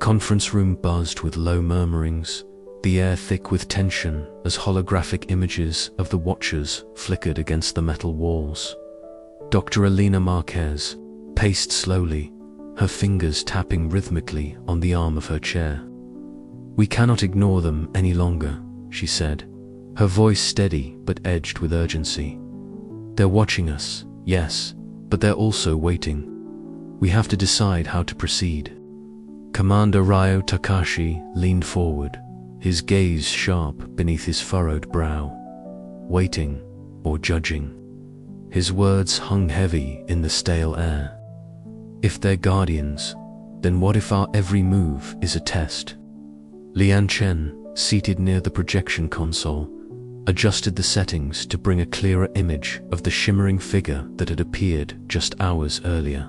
conference room buzzed with low murmurings, the air thick with tension as holographic images of the Watchers flickered against the metal walls. Dr. Alina Marquez paced slowly, her fingers tapping rhythmically on the arm of her chair. "We cannot ignore them any longer," she said, her voice steady but edged with urgency. "They're watching us, yes, but they're also waiting. We have to decide how to proceed." Commander Ryo Takashi leaned forward, his gaze sharp beneath his furrowed brow. Waiting or judging? His words hung heavy in the stale air. If they're guardians, then what if our every move is a test? Lian Chen, seated near the projection console, adjusted the settings to bring a clearer image of the shimmering figure that had appeared just hours earlier.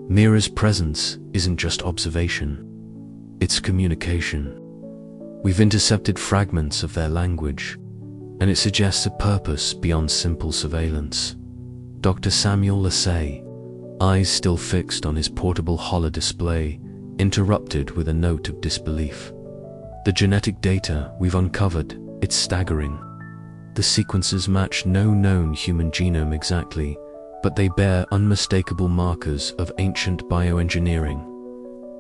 Mira's presence isn't just observation, it's communication. We've intercepted fragments of their language, and it suggests a purpose beyond simple surveillance. Dr. Samuel Lasey, eyes still fixed on his portable holodisplay, interrupted with a note of disbelief. "The genetic data we've uncovered, it's staggering. The sequences match no known human genome exactly, but they bear unmistakable markers of ancient bioengineering.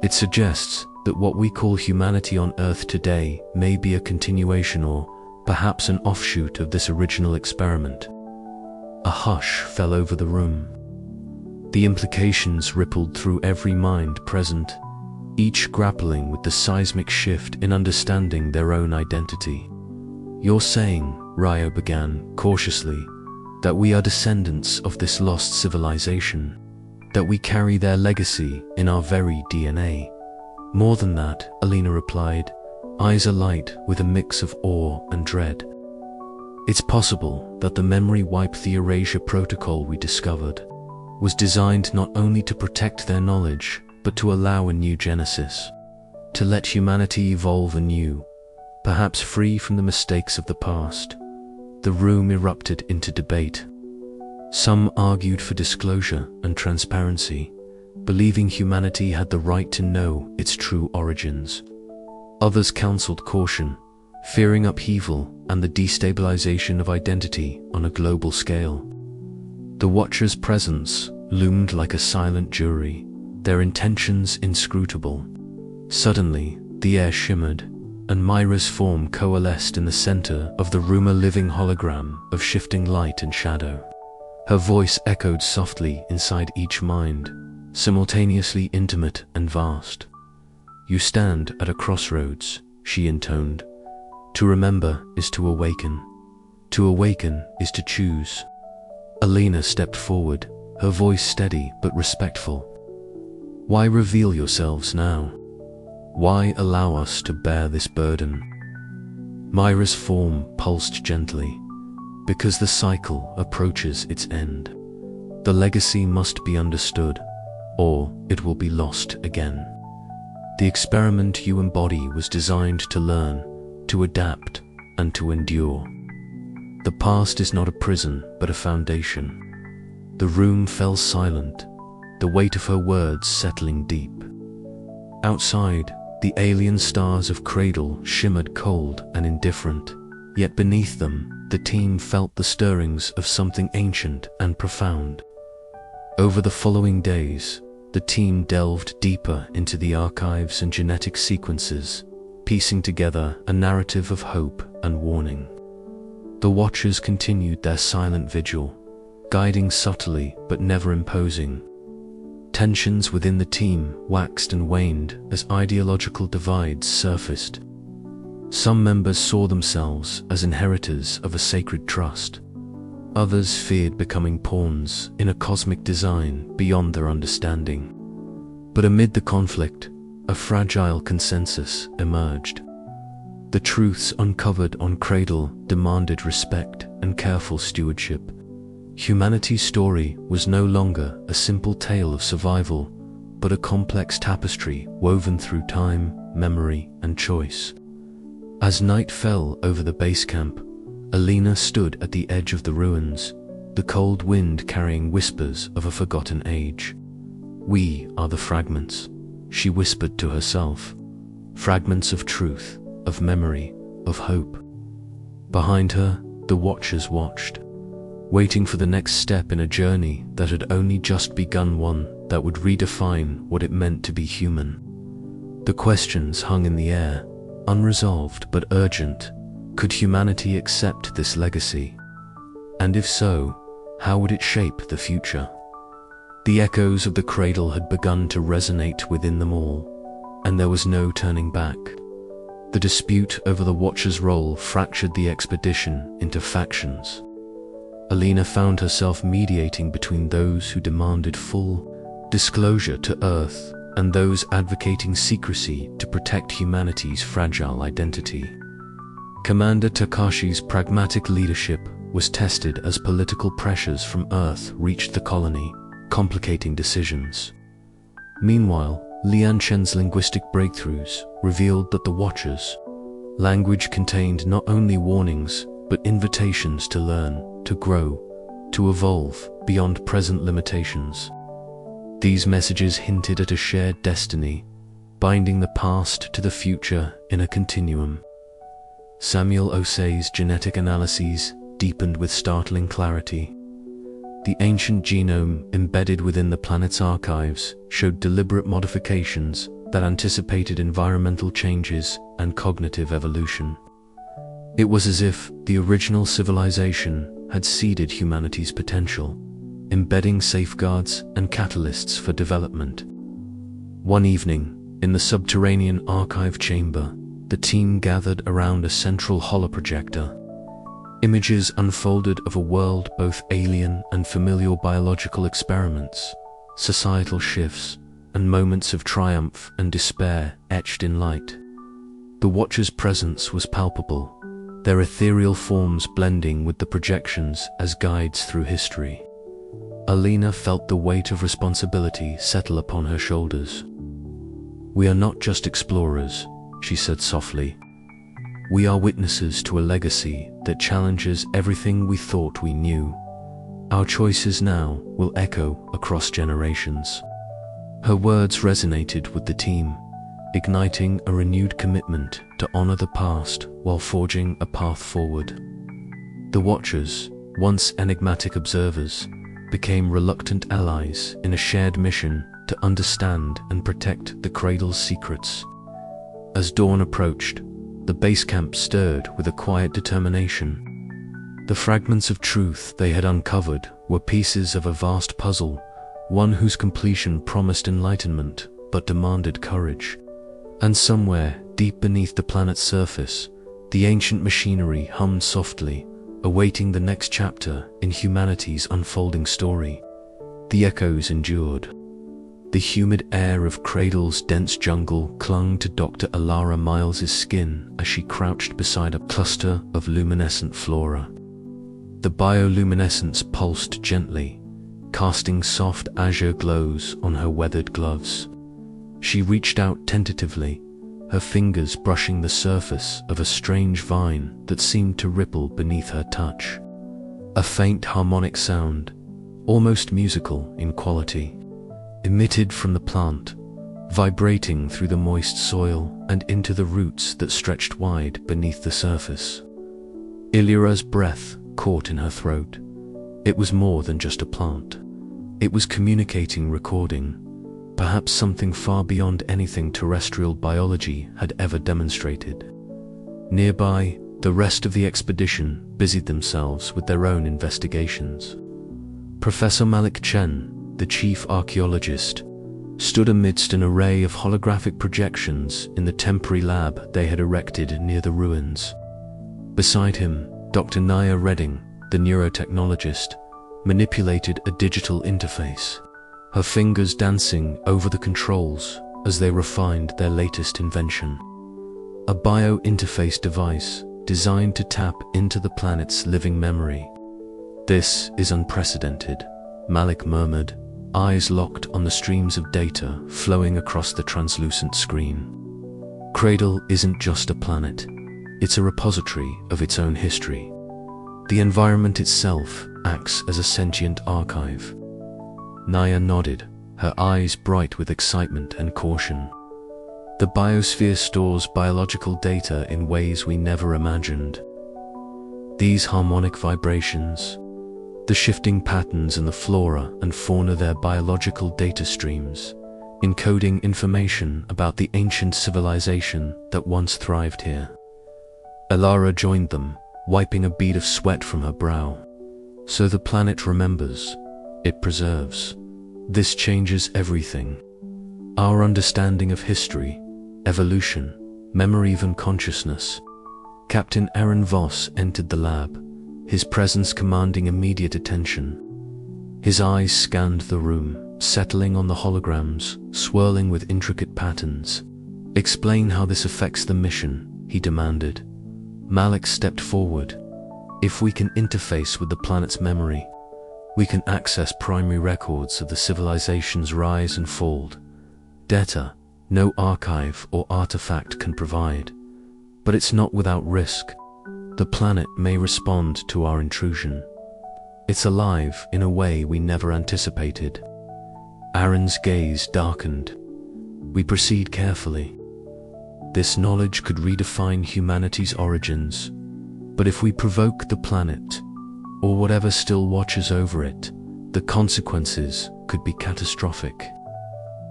It suggests that what we call humanity on Earth today may be a continuation or perhaps an offshoot of this original experiment." A hush fell over the room. The implications rippled through every mind present, each grappling with the seismic shift in understanding their own identity. "You're saying," Ryo began cautiously, "that we are descendants of this lost civilization, that we carry their legacy in our very DNA." "More than that," Alina replied, eyes alight with a mix of awe and dread. "It's possible that the memory wipe the erasure protocol we discovered was designed not only to protect their knowledge, but to allow a new genesis, to let humanity evolve anew, perhaps free from the mistakes of the past." The room erupted into debate. Some argued for disclosure and transparency, believing humanity had the right to know its true origins. Others counseled caution, fearing upheaval and the destabilization of identity on a global scale. The Watchers' presence loomed like a silent jury, their intentions inscrutable. Suddenly, the air shimmered, and Myra's form coalesced in the center of the room, a living hologram of shifting light and shadow. Her voice echoed softly inside each mind, simultaneously intimate and vast. "You stand at a crossroads," she intoned. "To remember is to awaken. To awaken is to choose." Alina stepped forward, her voice steady but respectful. "Why reveal yourselves now? Why allow us to bear this burden?" Myra's form pulsed gently. "Because the cycle approaches its end. The legacy must be understood, or it will be lost again. The experiment you embody was designed to learn, to adapt, and to endure. The past is not a prison, but a foundation." The room fell silent, the weight of her words settling deep. Outside, the alien stars of Cradle shimmered cold and indifferent, yet beneath them, the team felt the stirrings of something ancient and profound. Over the following days, the team delved deeper into the archives and genetic sequences, piecing together a narrative of hope and warning. The Watchers continued their silent vigil, guiding subtly but never imposing. Tensions within the team waxed and waned as ideological divides surfaced. Some members saw themselves as inheritors of a sacred trust. Others feared becoming pawns in a cosmic design beyond their understanding. But amid the conflict, a fragile consensus emerged. The truths uncovered on Cradle demanded respect and careful stewardship. Humanity's story was no longer a simple tale of survival, but a complex tapestry woven through time, memory, and choice. As night fell over the base camp, Alina stood at the edge of the ruins, the cold wind carrying whispers of a forgotten age. "We are the fragments," she whispered to herself. Fragments of truth, of memory, of hope. Behind her, the Watchers watched, waiting for the next step in a journey that had only just begun, one that would redefine what it meant to be human. The questions hung in the air, unresolved but urgent. Could humanity accept this legacy? And if so, how would it shape the future? The echoes of the Cradle had begun to resonate within them all, and there was no turning back. The dispute over the Watcher's role fractured the expedition into factions. Alina found herself mediating between those who demanded full disclosure to Earth and those advocating secrecy to protect humanity's fragile identity. Commander Takashi's pragmatic leadership was tested as political pressures from Earth reached the colony, complicating decisions. Meanwhile, Lian Chen's linguistic breakthroughs revealed that the Watchers' language contained not only warnings but invitations to learn, to grow, to evolve beyond present limitations. These messages hinted at a shared destiny, binding the past to the future in a continuum. Samuel Osei's genetic analyses deepened with startling clarity. The ancient genome embedded within the planet's archives showed deliberate modifications that anticipated environmental changes and cognitive evolution. It was as if the original civilization had seeded humanity's potential, embedding safeguards and catalysts for development. One evening, in the subterranean archive chamber, the team gathered around a central holoprojector. Images unfolded of a world both alien and familial, biological experiments, societal shifts, and moments of triumph and despair etched in light. The Watcher's presence was palpable, their ethereal forms blending with the projections as guides through history. Alina felt the weight of responsibility settle upon her shoulders. "We are not just explorers," she said softly. "We are witnesses to a legacy that challenges everything we thought we knew. Our choices now will echo across generations." Her words resonated with the team, igniting a renewed commitment to honor the past while forging a path forward. The Watchers, once enigmatic observers, became reluctant allies in a shared mission to understand and protect the Cradle's secrets. As dawn approached, the base camp stirred with a quiet determination. The fragments of truth they had uncovered were pieces of a vast puzzle, one whose completion promised enlightenment but demanded courage. And somewhere, deep beneath the planet's surface, the ancient machinery hummed softly, awaiting the next chapter in humanity's unfolding story. The echoes endured. The humid air of Cradle's dense jungle clung to Dr. Alara Miles's skin as she crouched beside a cluster of luminescent flora. The bioluminescence pulsed gently, casting soft azure glows on her weathered gloves. She reached out tentatively, her fingers brushing the surface of a strange vine that seemed to ripple beneath her touch. A faint harmonic sound, almost musical in quality, emitted from the plant, vibrating through the moist soil and into the roots that stretched wide beneath the surface. Illyra's breath caught in her throat. It was more than just a plant. It was communicating, recording, perhaps something far beyond anything terrestrial biology had ever demonstrated. Nearby, the rest of the expedition busied themselves with their own investigations. Professor Malik Chen, the chief archaeologist, stood amidst an array of holographic projections in the temporary lab they had erected near the ruins. Beside him, Dr. Naya Redding, the neurotechnologist, manipulated a digital interface, her fingers dancing over the controls as they refined their latest invention. A bio-interface device designed to tap into the planet's living memory. "This is unprecedented," Malik murmured, eyes locked on the streams of data flowing across the translucent screen. Cradle isn't just a planet, it's a repository of its own history. The environment itself acts as a sentient archive. Naya nodded, her eyes bright with excitement and caution. The biosphere stores biological data in ways we never imagined. These harmonic vibrations, the shifting patterns in the flora and fauna, their biological data streams, encoding information about the ancient civilization that once thrived here. Lyra joined them, wiping a bead of sweat from her brow. So the planet remembers, it preserves. This changes everything. Our understanding of history, evolution, memory, even consciousness. Captain Lyra Voss entered the lab, his presence commanding immediate attention. His eyes scanned the room, settling on the holograms, swirling with intricate patterns. "Explain how this affects the mission," he demanded. Malik stepped forward. "If we can interface with the planet's memory, we can access primary records of the civilization's rise and fall. Data no archive or artifact can provide. But it's not without risk. The planet may respond to our intrusion. It's alive in a way we never anticipated." Aaron's gaze darkened. "We proceed carefully. This knowledge could redefine humanity's origins. But if we provoke the planet, or whatever still watches over it, the consequences could be catastrophic."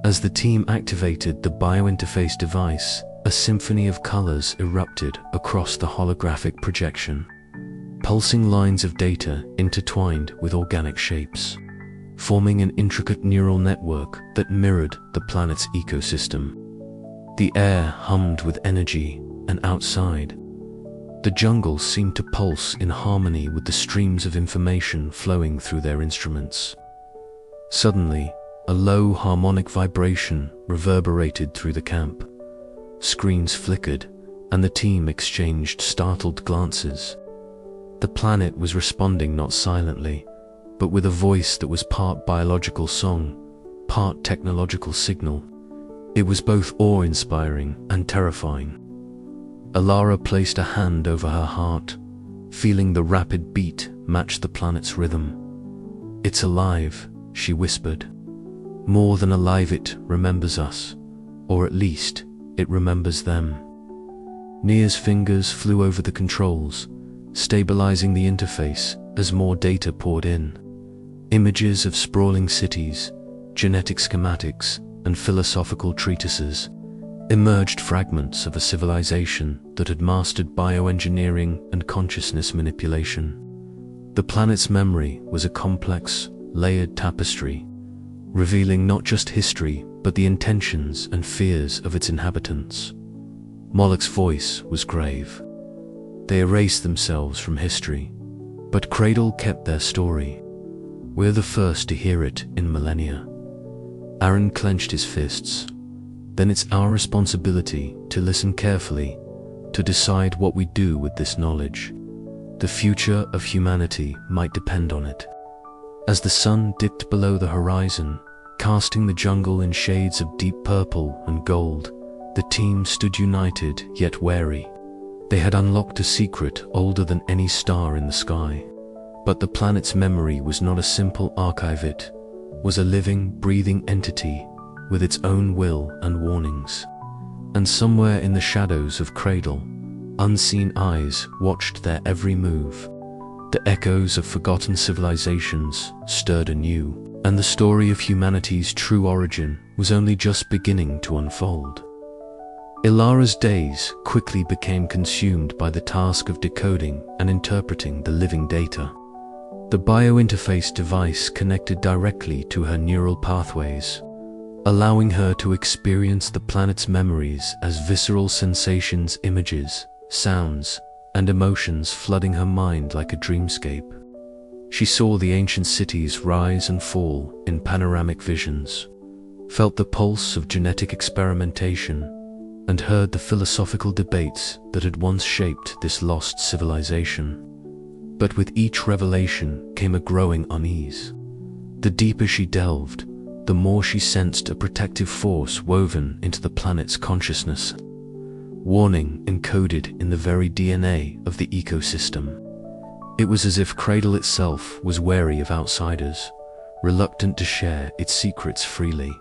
As the team activated the biointerface device, a symphony of colors erupted across the holographic projection. Pulsing lines of data intertwined with organic shapes, forming an intricate neural network that mirrored the planet's ecosystem. The air hummed with energy, and outside, the jungle seemed to pulse in harmony with the streams of information flowing through their instruments. Suddenly, a low harmonic vibration reverberated through the camp. Screens flickered, and the team exchanged startled glances. The planet was responding not silently, but with a voice that was part biological song, part technological signal. It was both awe-inspiring and terrifying. Lyra placed a hand over her heart, feeling the rapid beat match the planet's rhythm. "It's alive," she whispered. "More than alive, it remembers us, or at least, it remembers them." Nia's fingers flew over the controls, stabilizing the interface as more data poured in. Images of sprawling cities, genetic schematics, and philosophical treatises emerged, fragments of a civilization that had mastered bioengineering and consciousness manipulation. The planet's memory was a complex, layered tapestry, revealing not just history but the intentions and fears of its inhabitants. Moloch's voice was grave. "They erased themselves from history, but Cradle kept their story. We're the first to hear it in millennia." Aaron clenched his fists. "Then it's our responsibility to listen carefully, to decide what we do with this knowledge. The future of humanity might depend on it." As the sun dipped below the horizon, casting the jungle in shades of deep purple and gold, the team stood united yet wary. They had unlocked a secret older than any star in the sky. But the planet's memory was not a simple archive, it was a living, breathing entity with its own will and warnings. And somewhere in the shadows of Cradle, unseen eyes watched their every move. The echoes of forgotten civilizations stirred anew, and the story of humanity's true origin was only just beginning to unfold. Lyra's days quickly became consumed by the task of decoding and interpreting the living data. The biointerface device connected directly to her neural pathways, allowing her to experience the planet's memories as visceral sensations, images, sounds, and emotions flooding her mind like a dreamscape. She saw the ancient cities rise and fall in panoramic visions, felt the pulse of genetic experimentation, and heard the philosophical debates that had once shaped this lost civilization. But with each revelation came a growing unease. The deeper she delved, the more she sensed a protective force woven into the planet's consciousness. Warning encoded in the very DNA of the ecosystem. It was as if Cradle itself was wary of outsiders, reluctant to share its secrets freely.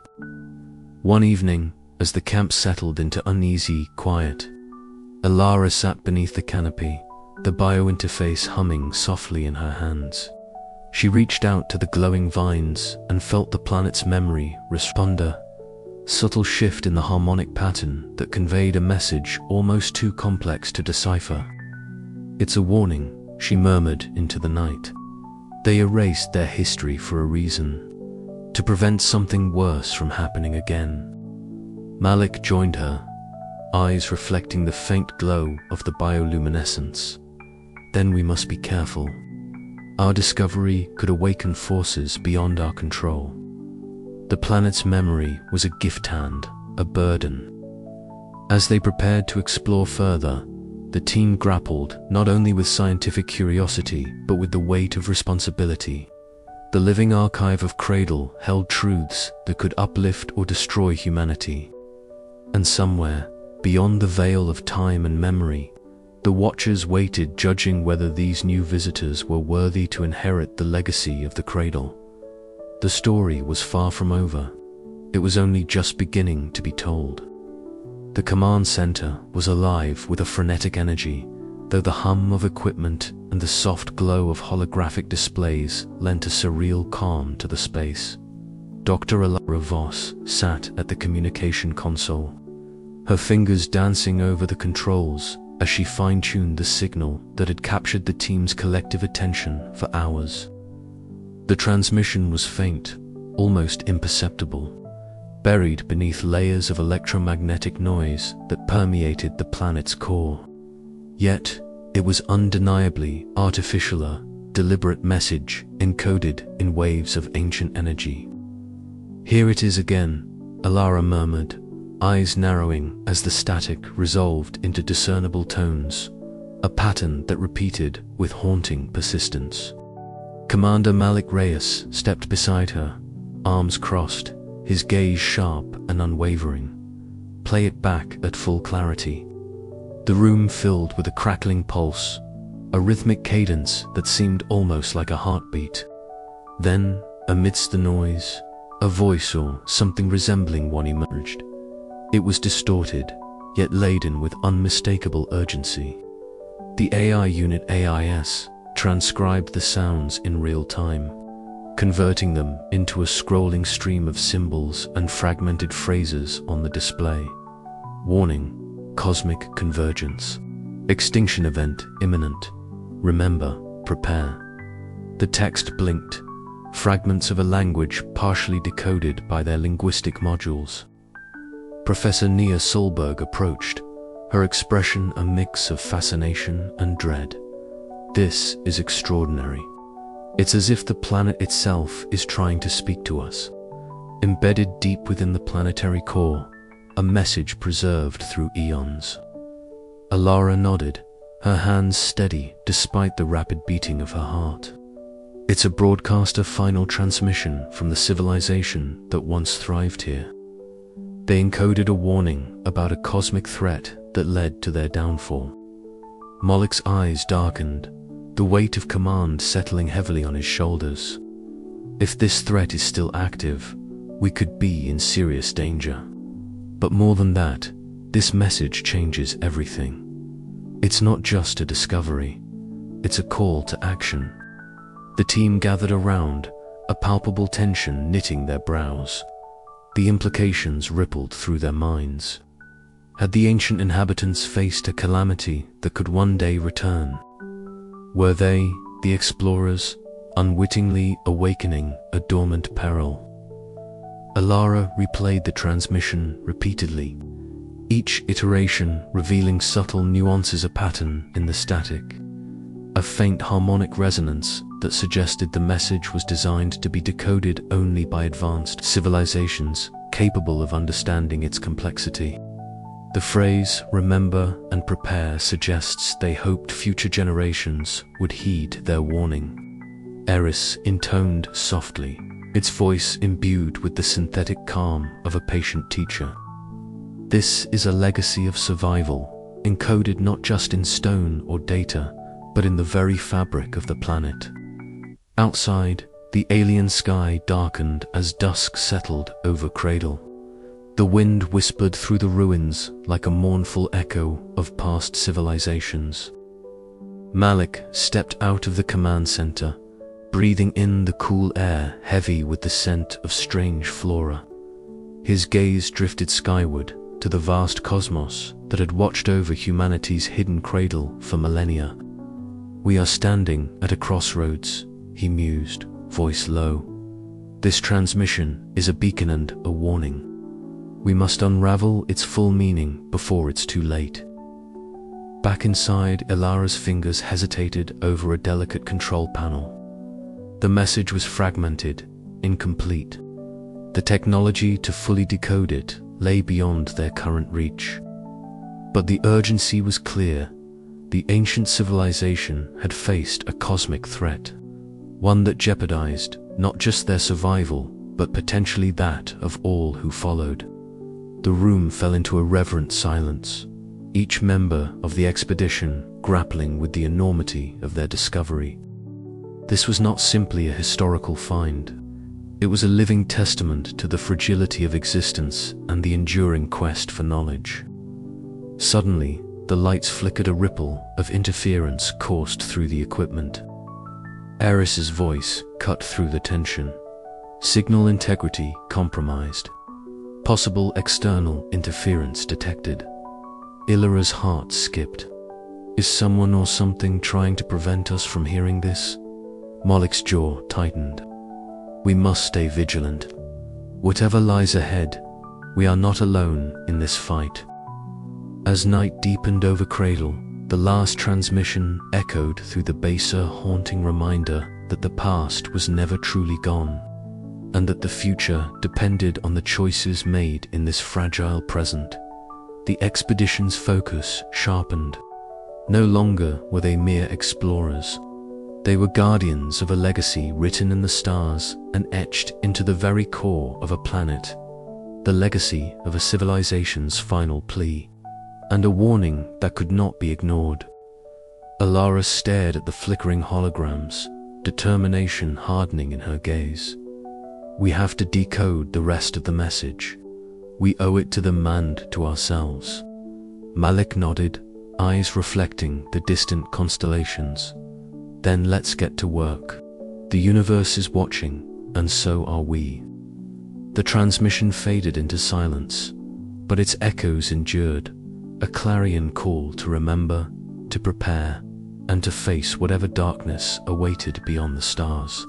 One evening, as the camp settled into uneasy quiet, Lyra sat beneath the canopy, the biointerface humming softly in her hands. She reached out to the glowing vines and felt the planet's memory respond, a subtle shift in the harmonic pattern that conveyed a message almost too complex to decipher. "It's a warning," she murmured into the night. "They erased their history for a reason, to prevent something worse from happening again." Malik joined her, eyes reflecting the faint glow of the bioluminescence. "Then we must be careful. Our discovery could awaken forces beyond our control." The planet's memory was a gift hand, a burden. As they prepared to explore further, the team grappled not only with scientific curiosity but with the weight of responsibility. The living archive of Cradle held truths that could uplift or destroy humanity. And somewhere, beyond the veil of time and memory, the Watchers waited, judging whether these new visitors were worthy to inherit the legacy of the Cradle. The story was far from over. It was only just beginning to be told. The command center was alive with a frenetic energy, though the hum of equipment and the soft glow of holographic displays lent a surreal calm to the space. Dr. Lyra Voss sat at the communication console, her fingers dancing over the controls as she fine-tuned the signal that had captured the team's collective attention for hours. The transmission was faint, almost imperceptible, buried beneath layers of electromagnetic noise that permeated the planet's core. Yet, it was undeniably artificial, a deliberate message encoded in waves of ancient energy. "Here it is again," Lyra murmured, eyes narrowing as the static resolved into discernible tones, a pattern that repeated with haunting persistence. Commander Malik Reyes stepped beside her, arms crossed, his gaze sharp and unwavering. "Play it back at full clarity." The room filled with a crackling pulse, a rhythmic cadence that seemed almost like a heartbeat. Then, amidst the noise, a voice or something resembling one emerged. It was distorted, yet laden with unmistakable urgency. The AI unit AIS transcribed the sounds in real time, converting them into a scrolling stream of symbols and fragmented phrases on the display. "Warning, cosmic convergence. Extinction event imminent. Remember, prepare." The text blinked, fragments of a language partially decoded by their linguistic modules. Professor Nia Solberg approached, her expression a mix of fascination and dread. "This is extraordinary. It's as if the planet itself is trying to speak to us." Embedded deep within the planetary core, a message preserved through eons. Lyra nodded, her hands steady despite the rapid beating of her heart. "It's a broadcast of final transmission from the civilization that once thrived here. They encoded a warning about a cosmic threat that led to their downfall." Malik's eyes darkened, the weight of command settling heavily on his shoulders. "If this threat is still active, we could be in serious danger. But more than that, this message changes everything. It's not just a discovery, it's a call to action." The team gathered around, a palpable tension knitting their brows. The implications rippled through their minds. Had the ancient inhabitants faced a calamity that could one day return? Were they, the explorers, unwittingly awakening a dormant peril? Lyra replayed the transmission repeatedly, each iteration revealing subtle nuances, a pattern in the static, a faint harmonic resonance that suggested the message was designed to be decoded only by advanced civilizations capable of understanding its complexity. The phrase "remember and prepare" suggests they hoped future generations would heed their warning. Eris intoned softly, its voice imbued with the synthetic calm of a patient teacher. "This is a legacy of survival, encoded not just in stone or data, but in the very fabric of the planet." Outside, The alien sky darkened as dusk settled over Cradle. The wind whispered through the ruins like a mournful echo of past civilizations. Malik stepped out of the command center, breathing in the cool air heavy with the scent of strange flora. His gaze drifted skyward to the vast cosmos that had watched over humanity's hidden cradle for millennia. "We are standing at a crossroads," he mused, voice low. "This transmission is a beacon and a warning. We must unravel its full meaning before it's too late." Back inside, Lyra's fingers hesitated over a delicate control panel. The message was fragmented, incomplete. The technology to fully decode it lay beyond their current reach. But the urgency was clear. The ancient civilization had faced a cosmic threat, one that jeopardized not just their survival, but potentially that of all who followed. The room fell into a reverent silence, each member of the expedition grappling with the enormity of their discovery. This was not simply a historical find. It was a living testament to the fragility of existence and the enduring quest for knowledge. Suddenly, the lights flickered. A ripple of interference coursed through the equipment. Eris's voice cut through the tension. Signal integrity compromised. Possible external interference detected. Lyra's heart skipped. Is someone or something trying to prevent us from hearing this? Malik's jaw tightened. We must stay vigilant. Whatever lies ahead, we are not alone in this fight. As night deepened over Cradle, the last transmission echoed through the baser, haunting reminder that the past was never truly gone, and that the future depended on the choices made in this fragile present. The expedition's focus sharpened. No longer were they mere explorers. They were guardians of a legacy written in the stars and etched into the very core of a planet. The legacy of a civilization's final plea, and a warning that could not be ignored. Lyra stared at the flickering holograms, determination hardening in her gaze. We have to decode the rest of the message. We owe it to them and to ourselves. Malik nodded, eyes reflecting the distant constellations. Then let's get to work. The universe is watching, and so are we. The transmission faded into silence, but its echoes endured, a clarion call to remember, to prepare, and to face whatever darkness awaited beyond the stars.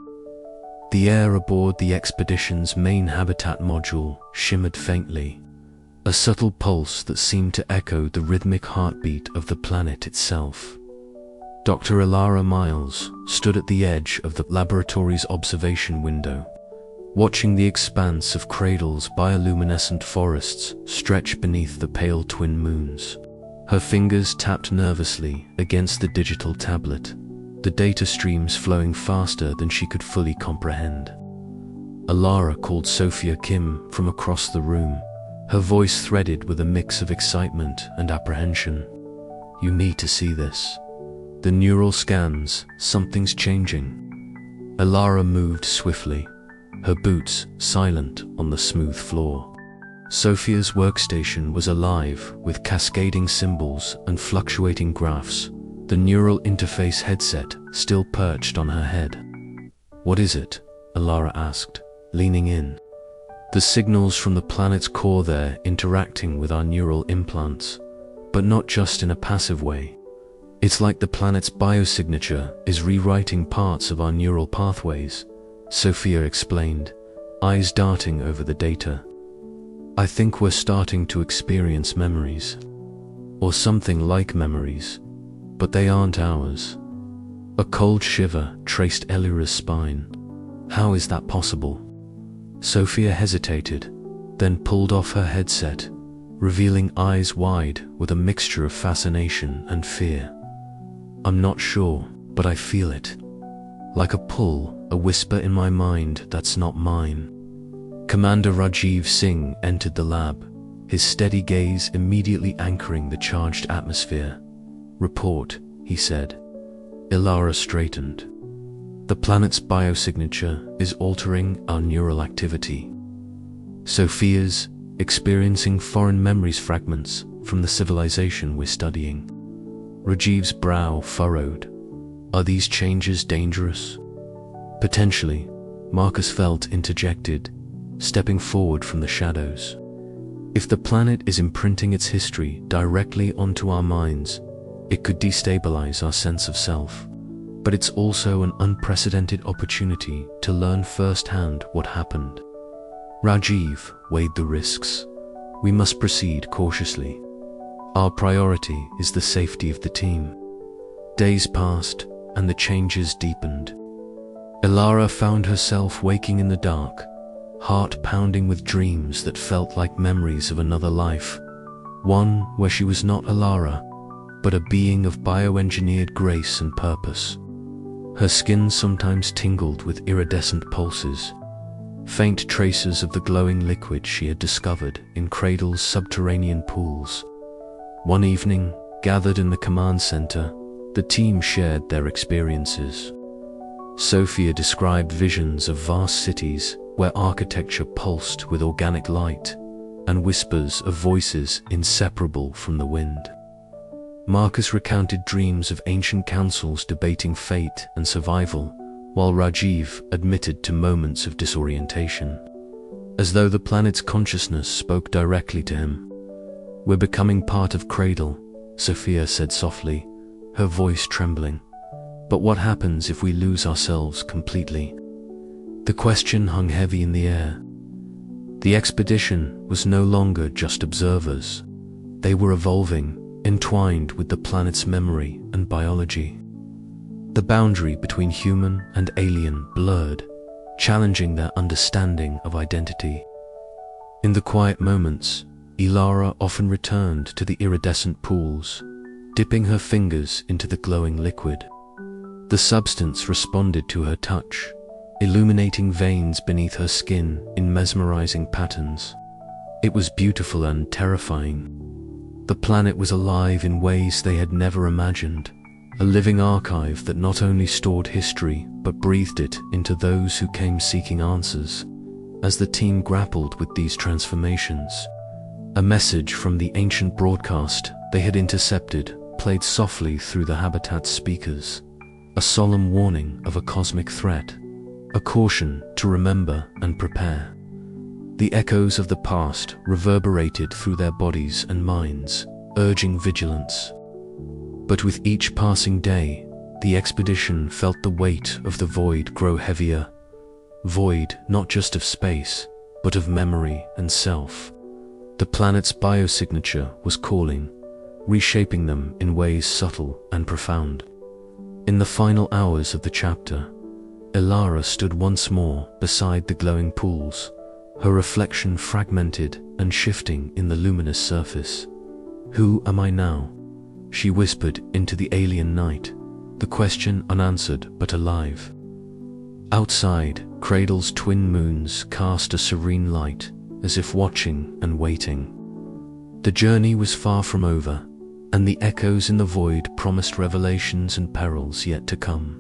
The air aboard the expedition's main habitat module shimmered faintly, a subtle pulse that seemed to echo the rhythmic heartbeat of the planet itself. Dr. Lyra Miles stood at the edge of the laboratory's observation window, watching the expanse of Cradle's bioluminescent forests stretch beneath the pale twin moons. Her fingers tapped nervously against the digital tablet, the data streams flowing faster than she could fully comprehend. Lyra called Sophia Kim from across the room, her voice threaded with a mix of excitement and apprehension. You need to see this. The neural scans, something's changing. Lyra moved swiftly, her boots silent on the smooth floor. Sophia's workstation was alive with cascading symbols and fluctuating graphs, the neural interface headset still perched on her head. What is it? Lyra asked, leaning in. The signals from the planet's core there interacting with our neural implants, but not just in a passive way. It's like the planet's biosignature is rewriting parts of our neural pathways, Sophia explained, eyes darting over the data. I think we're starting to experience memories, or something like memories, but they aren't ours. A cold shiver traced Lyra's spine. How is that possible? Sophia hesitated, then pulled off her headset, revealing eyes wide with a mixture of fascination and fear. I'm not sure, but I feel it. Like a pull, a whisper in my mind that's not mine. Commander Rajiv Singh entered the lab, his steady gaze immediately anchoring the charged atmosphere. Report, he said. Lyra straightened. The planet's biosignature is altering our neural activity. Sophia's experiencing foreign memories fragments from the civilization we're studying. Rajiv's brow furrowed. Are these changes dangerous? Potentially, Marcus felt interjected, stepping forward from the shadows. If the planet is imprinting its history directly onto our minds, it could destabilize our sense of self. But it's also an unprecedented opportunity to learn firsthand what happened. Rajiv weighed the risks. We must proceed cautiously. Our priority is the safety of the team. Days passed, and the changes deepened. Lyra found herself waking in the dark, heart pounding with dreams that felt like memories of another life, one where she was not Lyra, but a being of bioengineered grace and purpose. Her skin sometimes tingled with iridescent pulses, faint traces of the glowing liquid she had discovered in Cradle's subterranean pools. One evening, gathered in the command center, the team shared their experiences. Sophia described visions of vast cities where architecture pulsed with organic light, and whispers of voices inseparable from the wind. Marcus recounted dreams of ancient councils debating fate and survival, while Rajiv admitted to moments of disorientation, as though the planet's consciousness spoke directly to him. We're becoming part of Cradle, Sophia said softly, her voice trembling. But what happens if we lose ourselves completely? The question hung heavy in the air. The expedition was no longer just observers. They were evolving, entwined with the planet's memory and biology. The boundary between human and alien blurred, challenging their understanding of identity. In the quiet moments, Lyra often returned to the iridescent pools, dipping her fingers into the glowing liquid. The substance responded to her touch, illuminating veins beneath her skin in mesmerizing patterns. It was beautiful and terrifying. The planet was alive in ways they had never imagined, a living archive that not only stored history but breathed it into those who came seeking answers. As the team grappled with these transformations, a message from the ancient broadcast they had intercepted played softly through the habitat's speakers, a solemn warning of a cosmic threat, a caution to remember and prepare. The echoes of the past reverberated through their bodies and minds, urging vigilance. But with each passing day, the expedition felt the weight of the void grow heavier. Void not just of space, but of memory and self. The planet's biosignature was calling, reshaping them in ways subtle and profound. In the final hours of the chapter, Lyra stood once more beside the glowing pools, her reflection fragmented and shifting in the luminous surface. Who am I now? She whispered into the alien night, the question unanswered but alive. Outside, Cradle's twin moons cast a serene light, as if watching and waiting. The journey was far from over, and the echoes in the void promised revelations and perils yet to come.